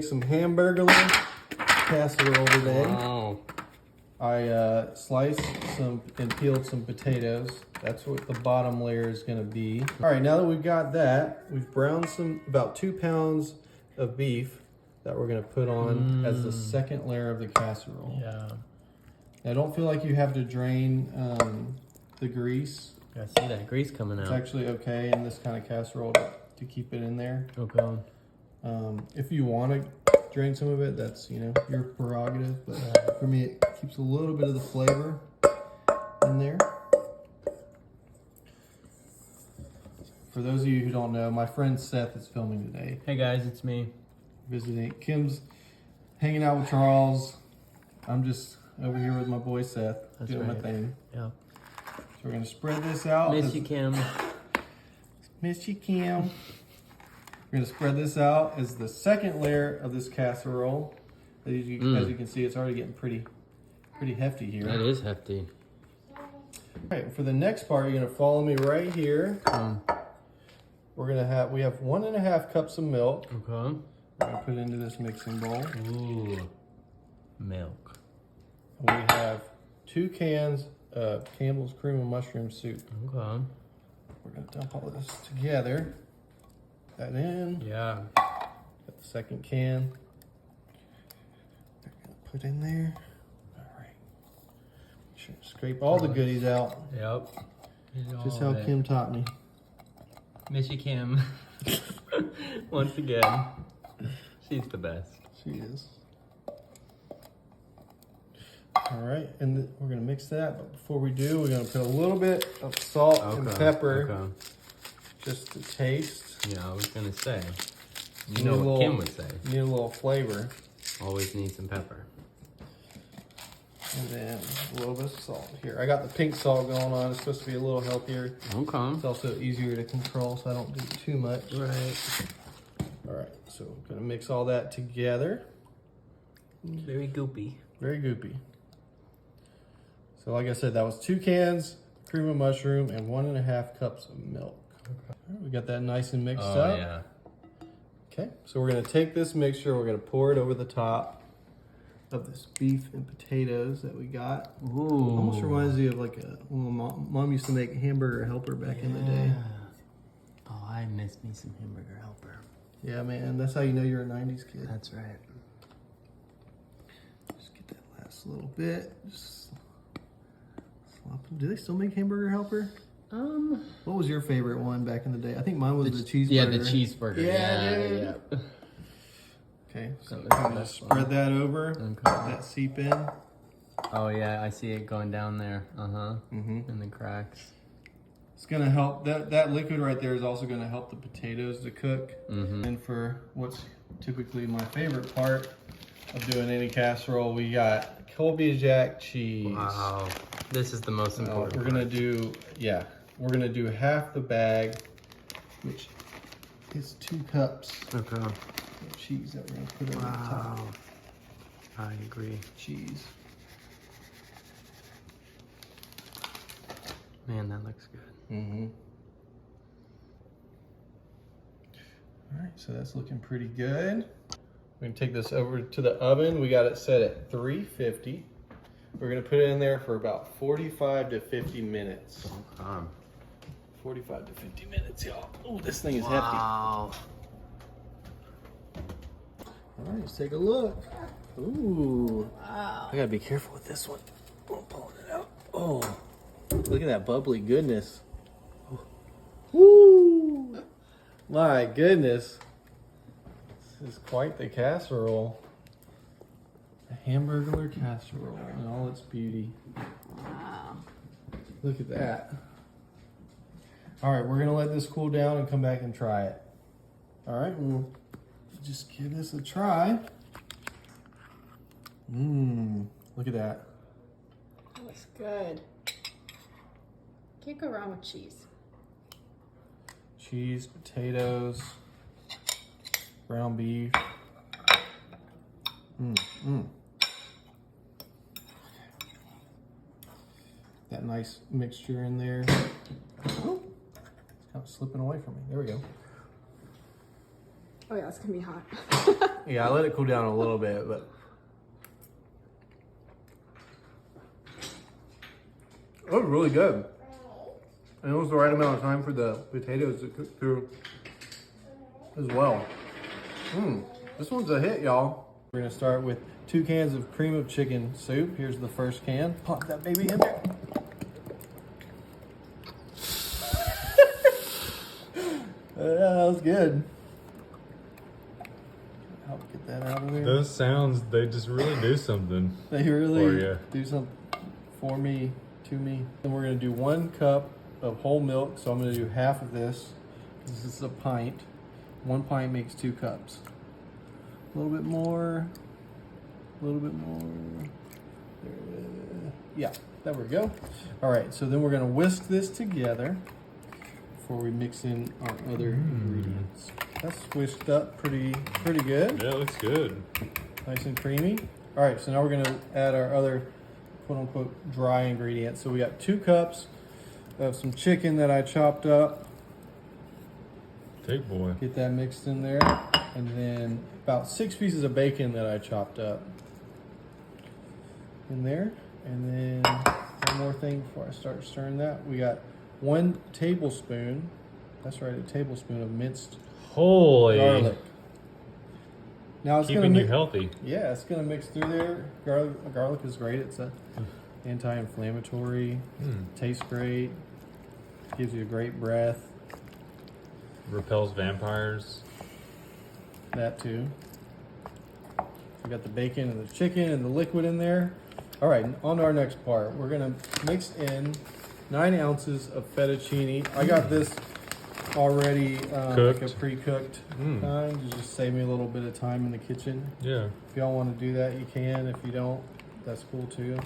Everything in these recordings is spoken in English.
Some Hamburglar casserole today. Wow. I sliced some and peeled some potatoes. That's what the bottom layer is going to be. All right, now that we've got that, we've browned about 2 pounds of beef that we're going to put on as the second layer of the casserole. Yeah. Now, don't feel like you have to drain the grease. I see that grease coming out. It's actually okay in this kind of casserole to keep it in there. Okay. If you want to drain some of it, that's, you know, your prerogative. But for me, it keeps a little bit of the flavor in there. For those of you who don't know, my friend Seth is filming today. Hey guys, it's me. Visiting. Kim's hanging out with Charles. I'm just over here with my boy Seth, doing my thing. Yeah. So we're going to spread this out. Miss you, Kim. Miss you, Kim. We're going to spread this out as the second layer of this casserole. As you can see, it's already getting pretty hefty here. That is hefty. All right, for the next part, you're going to follow me right here. We have 1.5 cups of milk. Okay. We're going to put it into this mixing bowl. Ooh. Milk. We have 2 cans of Campbell's cream and mushroom soup. Okay. We're going to dump all this together. That in. Yeah. Got the second can. We're going to put in there. All right. Make sure to scrape all the goodies out. Yep. Just how Kim taught me. Miss you, Kim. Once again. She's the best. She is. All right, and we're gonna mix that, but before we do, we're gonna put a little bit of salt and pepper, just to taste. Yeah, I was gonna say. You know what Kim would say. Need a little flavor. Always need some pepper. And then a little bit of salt here. I got the pink salt going on. It's supposed to be a little healthier. Okay. It's also easier to control, so I don't do too much. Right. All right, so I'm gonna mix all that together. Very goopy. Very goopy. So like I said, that was 2 cans, cream of mushroom, and 1.5 cups of milk. Okay. All right, we got that nice and mixed up. Yeah. Okay, so we're gonna take this mixture, we're gonna pour it over the top of this beef and potatoes that we got. Ooh. Almost reminds me of like when mom used to make Hamburger Helper back in the day. Oh, I miss me some Hamburger Helper. Yeah, man, that's how you know you're a 90s kid. That's right. Just get that last little bit. Just slop them. Do they still make Hamburger Helper? What was your favorite one back in the day? I think mine was the cheeseburger. Yeah, the cheeseburger. Yeah. Okay, so I'm gonna spread that over. Okay. Let that seep in. Oh yeah, I see it going down there. In the cracks. It's gonna help. That liquid right there is also gonna help the potatoes to cook. And for what's typically my favorite part of doing any casserole, we got Colby Jack cheese. Wow, this is the most important. We're gonna do half the bag, which is 2 cups Okay. of cheese that we're gonna put over the top. I agree. Cheese. Man, that looks good. All right, so that's looking pretty good. We're gonna take this over to the oven. We got it set at 350. We're gonna put it in there for about 45 to 50 minutes. 45 to 50 minutes, y'all. Oh, this thing is hefty. Wow. All right, let's take a look. Ooh. Wow. I gotta be careful with this one. I'm pulling it out. Oh, look at that bubbly goodness. Woo! My goodness. This is quite the casserole. A Hamburglar casserole in all its beauty. Wow. Look at that. All right, we're gonna let this cool down and come back and try it. All right, we'll just give this a try. Look at that. That looks good. Can't go wrong with cheese. Cheese, potatoes, ground beef. That nice mixture in there. Oh, it's kind of slipping away from me. There we go. Oh yeah, it's gonna be hot. Yeah, I let it cool down a little bit, but it was really good. And it was the right amount of time for the potatoes to cook through as well. This one's a hit, y'all. We're gonna start with 2 cans of cream of chicken soup. Here's the first can. Pop that baby in there. That was good. Help get that out of there. Those sounds, they just really do something. They really For ya. do something for me, to me. And we're gonna do 1 cup of whole milk. So I'm gonna do half of this. This is a pint. 1 pint makes 2 cups. A little bit more. A little bit more. Yeah, there we go. All right, so then we're gonna whisk this together before we mix in our other ingredients. That's whisked up pretty good. Yeah, it looks good. Nice and creamy. All right, so now we're gonna add our other quote unquote dry ingredients. So we got 2 cups of some chicken that I chopped up. Take boy. Get that mixed in there. And then about 6 pieces of bacon that I chopped up in there. And then one more thing before I start stirring that. We got 1 tablespoon, that's right, a tablespoon of minced Holy. garlic. Now it's Keeping gonna you healthy. Yeah, it's gonna mix through there. Garlic is great. It's a anti-inflammatory. Tastes great. Gives you a great breath. Repels vampires. That too. We got the bacon and the chicken and the liquid in there. All right, on to our next part. We're gonna mix in 9 ounces of fettuccine. I got this already like a pre-cooked kind to just save me a little bit of time in the kitchen. Yeah. If y'all want to do that, you can. If you don't, that's cool too.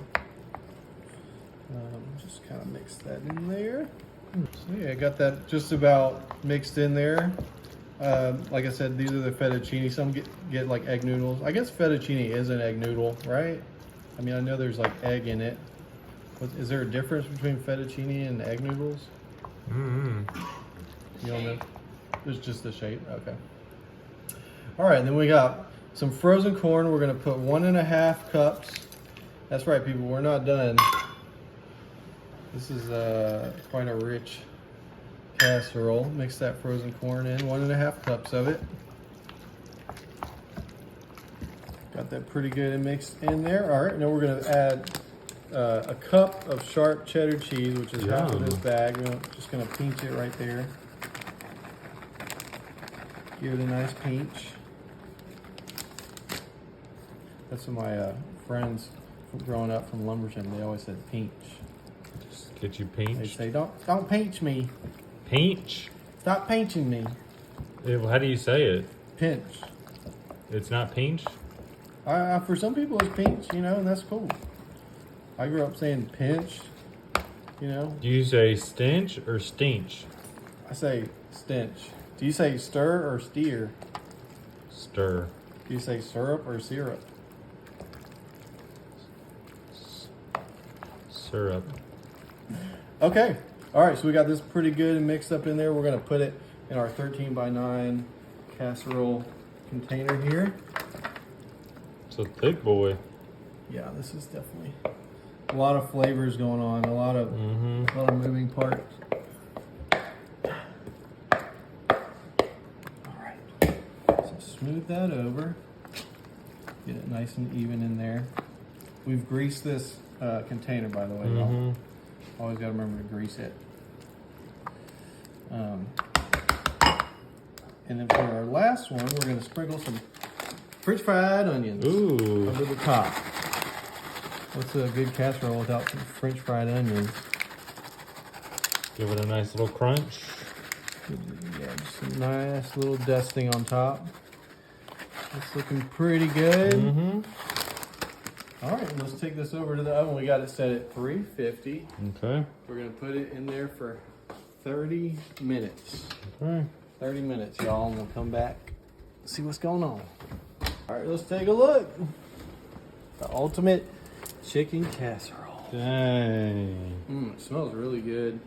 Just kind of mix that in there. So yeah, I got that just about mixed in there. Like I said, these are the fettuccine. Some get like egg noodles. I guess fettuccine is an egg noodle, right? I mean, I know there's like egg in it. Is there a difference between fettuccine and egg noodles? You don't know? It's just the shape. Okay. All right, and then we got some frozen corn. We're gonna put 1.5 cups. That's right, people. We're not done. This is quite a rich casserole. Mix that frozen corn in. 1.5 cups of it. Got that pretty good and mixed in there. All right, now we're gonna add a cup of sharp cheddar cheese, which is half of this bag. We're just gonna pinch it right there. Give it a nice pinch. That's what my friends from growing up from Lumberton, they always said pinch. Just get you They pinched. say, don't pinch me. Pinch? Stop pinching me. How do you say it? Pinch. It's not pinch? For some people it's pinch, you know, and that's cool. I grew up saying pinch, you know. Do you say stench or stench? I say stench. Do you say stir or steer? Stir. Do you say syrup or syrup? Syrup. Okay. All right, so we got this pretty good and mixed up in there. We're going to put it in our 13 by 9 casserole container here. It's a thick boy. Yeah, this is definitely a lot of flavors going on, a lot of moving parts. All right, so smooth that over. Get it nice and even in there. We've greased this container, by the way, y'all. Always got to remember to grease it. And then for our last one, we're going to sprinkle some French fried onions over the top. What's a good casserole without some French fried onions? Give it a nice little crunch. Yeah, just some nice little dusting on top. It's looking pretty good. All right, let's take this over to the oven. We got it set at 350. Okay. We're gonna put it in there for 30 minutes. Okay. 30 minutes, y'all, and we'll come back, see what's going on. All right, let's take a look. The ultimate chicken casserole. Dang. It smells really good.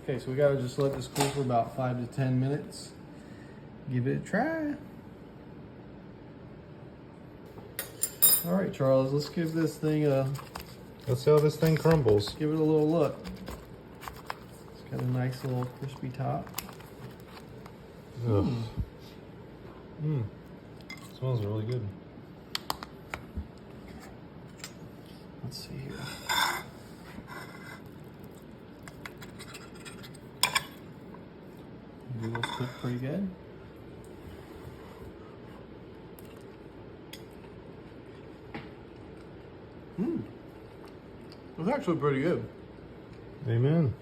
Okay, so we gotta just let this cool for about 5 to 10 minutes. give it a try. All right, Charles, let's give this thing Let's see how this thing crumbles. give it a little look. It's got a nice little crispy top. Ugh. Smells really good. Let's see here. Noodles cook pretty good. It's actually pretty good. Amen.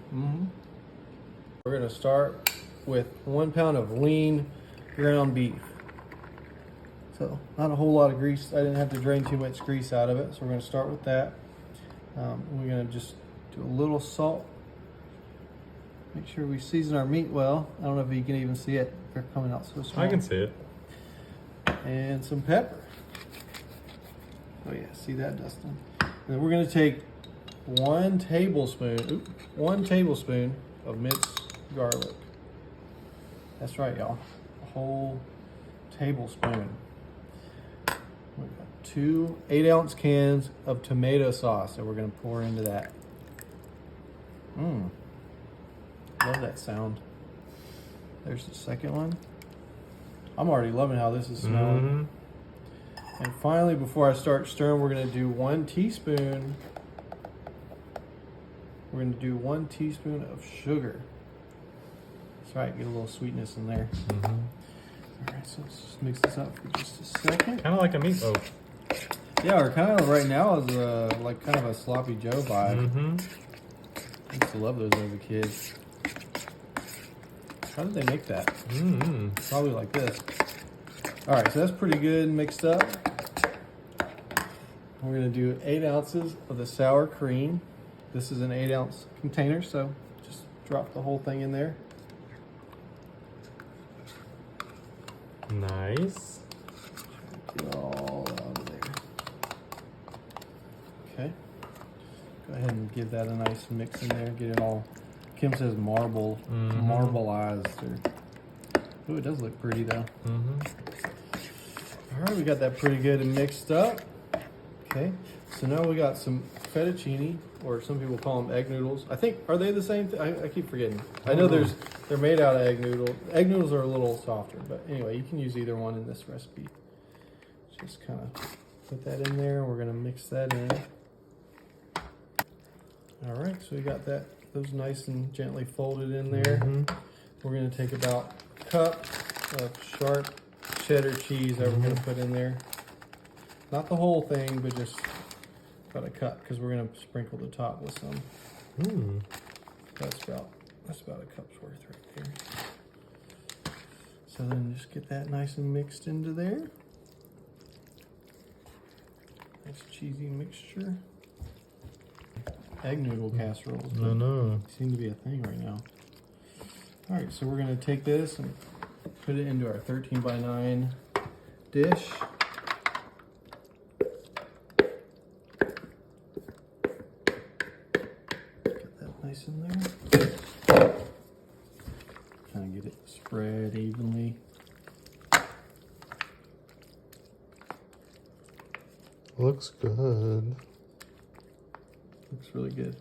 We're gonna start with 1 pound of lean ground beef. So not a whole lot of grease. I didn't have to drain too much grease out of it. So we're gonna start with that. We're gonna just do a little salt. Make sure we season our meat well. I don't know if you can even see it. They're coming out so small. I can see it. And some pepper. Oh yeah, see that, Dustin? And then we're gonna take 1 tablespoon of minced garlic. That's right, y'all. A whole tablespoon. We got 2 8-ounce cans of tomato sauce that we're gonna pour into that. Love that sound. There's the second one. I'm already loving how this is smelling. And finally, before I start stirring, we're gonna do 1 teaspoon. We're gonna do 1 teaspoon of sugar. That's right, get a little sweetness in there. All right, so let's just mix this up for just a second. Kind of like a meatloaf. Yeah, or kind of right now is like kind of a sloppy Joe vibe. I used to love those as a kid. How did they make that? Probably like this. All right, so that's pretty good mixed up. We're gonna do 8 ounces of the sour cream. This is an 8-ounce container, so just drop the whole thing in there. Nice. Get it all out of there. Okay. Go ahead and give that a nice mix in there. Get it all. Kim says marbleized. Oh, it does look pretty though. All right, we got that pretty good and mixed up. Okay, so now we got some fettuccine, or some people call them egg noodles. I think, are they the same thing? I keep forgetting. I know they're made out of egg noodle. Egg noodles are a little softer, but anyway, you can use either one in this recipe. Just kind of put that in there. We're gonna mix that in. All right, so we got those nice and gently folded in there. We're gonna take about a cup of sharp cheddar cheese that we're gonna put in there. Not the whole thing, but just about a cup, because we're gonna sprinkle the top with some. That's about a cup's worth right there. So then just get that nice and mixed into there. Nice cheesy mixture. Egg noodle casseroles. I know. Seem to be a thing right now. All right, so we're gonna take this and put it into our 13 by 9 dish. Get that nice in there. Kind of get it spread evenly. Looks good. Looks really good.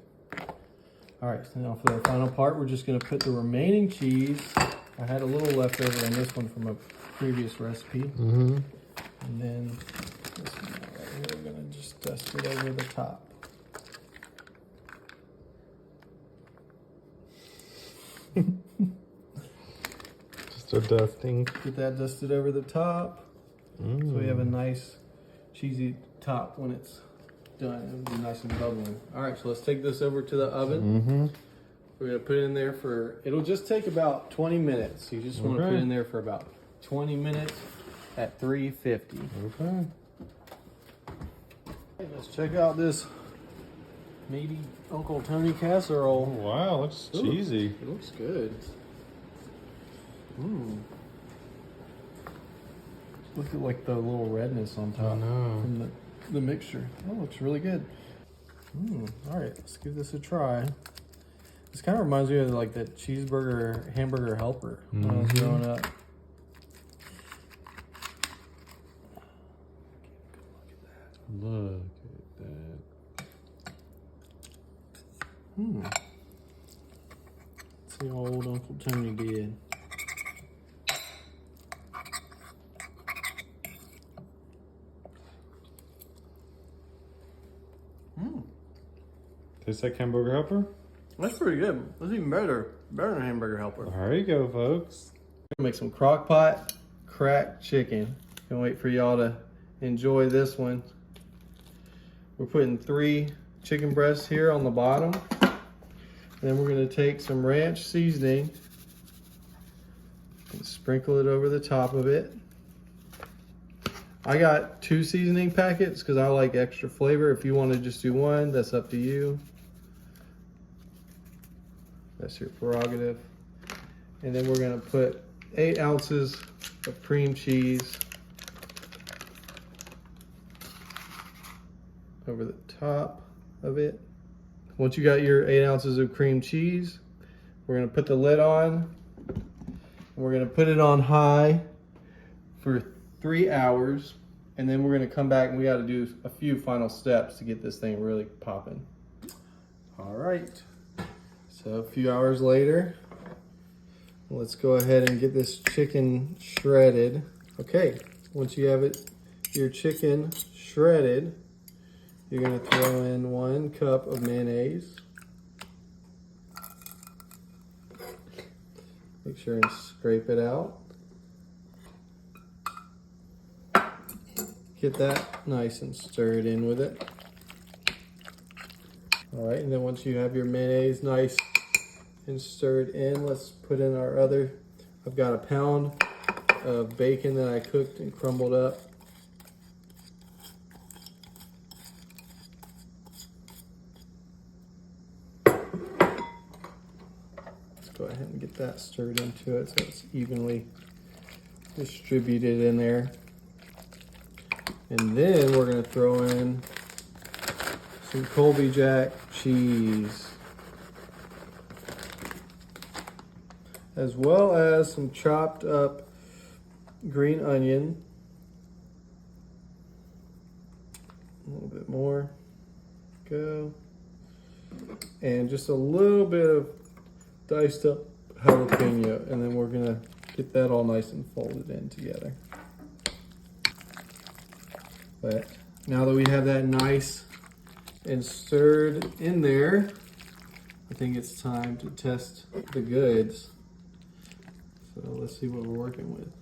All right, so now for the final part, we're just gonna put the remaining cheese. I had a little left over on this one from a previous recipe. And then this one right here, we're gonna just dust it over the top. Just a dusting. Get that dusted over the top. So we have a nice cheesy top when it's done. It'll be nice and bubbling. All right, so let's take this over to the oven. We're gonna put it in there it'll just take about 20 minutes. You just wanna put it in there for about 20 minutes at 350. Okay. Let's check out this Meaty Uncle Tony casserole. Oh, wow, looks cheesy. It looks good. Look at like the little redness on top from the mixture. That looks really good. All right, let's give this a try. This kind of reminds me of like that cheeseburger hamburger helper when I was growing up. Look at that. See how old Uncle Tony did. Tastes like hamburger helper? That's pretty good. That's even better. Better than Hamburger Helper. There you go, folks. Make some Crockpot cracked chicken. Can't wait for y'all to enjoy this one. We're putting 3 chicken breasts here on the bottom. Then we're gonna take some ranch seasoning and sprinkle it over the top of it. I got 2 seasoning packets because I like extra flavor. If you want to just do 1, that's up to you. That's your prerogative. And then we're gonna put 8 ounces of cream cheese over the top of it. Once you got your 8 ounces of cream cheese, we're gonna put the lid on. And we're gonna put it on high for 3 hours. And then we're gonna come back and we gotta do a few final steps to get this thing really popping. All right. So a few hours later, let's go ahead and get this chicken shredded. Okay, once you have your chicken shredded, you're gonna throw in 1 cup of mayonnaise. Make sure and scrape it out. Get that nice and stirred in with it. All right, and then once you have your mayonnaise nice and stirred in, let's put in our other, I've got a pound of bacon that I cooked and crumbled up. Let's go ahead and get that stirred into it so it's evenly distributed in there. And then we're gonna throw in some Colby Jack cheese, as well as some chopped up green onion. A little bit more. Go. And just a little bit of diced up jalapeno. And then we're gonna get that all nice and folded in together. But now that we have that nice and stirred in there, I think it's time to test the goods. So let's see what we're working with.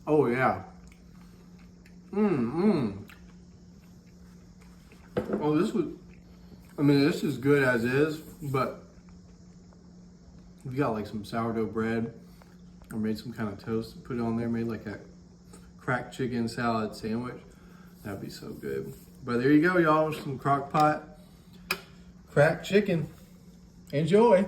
Oh yeah. Oh yeah. Oh, this is good as is, but if you got like some sourdough bread or made some kind of toast, put it on there, made like a cracked chicken salad sandwich, that'd be so good. But there you go, y'all, some Crockpot cracked chicken. Enjoy.